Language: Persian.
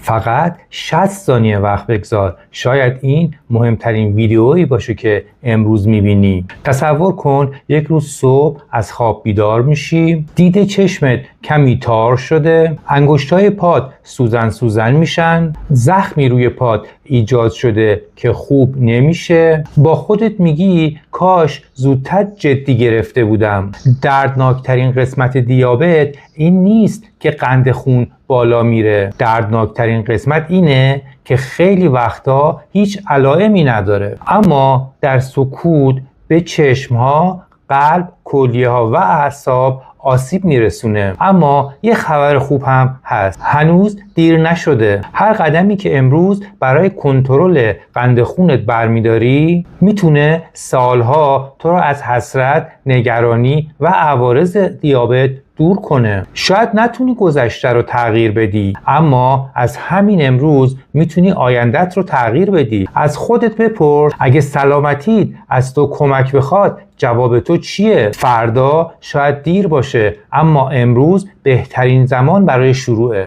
فقط 60 ثانیه وقت بگذار. شاید این مهمترین ویدیویی باشه که امروز میبینی. تصور کن یک روز صبح از خواب بیدار میشی، دید چشمت کمی تار شده، انگشتای پات سوزن میشن، زخمی روی پات ایجاد شده که خوب نمیشه. با خودت میگی کاش زودتر جدی گرفته بودم. دردناکترین قسمت دیابت این نیست که قند خون بالا میره. دردناکترین قسمت اینه که خیلی وقتا هیچ علائمی نداره، اما در سکوت به چشمها، قلب، کلیه‌ها و اعصاب آسیب میرسونه. اما یه خبر خوب هم هست، هنوز دیر نشده. هر قدمی که امروز برای کنترل قند خونت برمیداری میتونه سالها تو رو از حسرت، نگرانی و عوارض دیابت دور کنه. شاید نتونی گذشته رو تغییر بدی، اما از همین امروز میتونی آیندت رو تغییر بدی. از خودت بپرس اگه سلامتیت از تو کمک بخواد جواب تو چیه؟ فردا شاید دیر باشه، اما امروز بهترین زمان برای شروعه.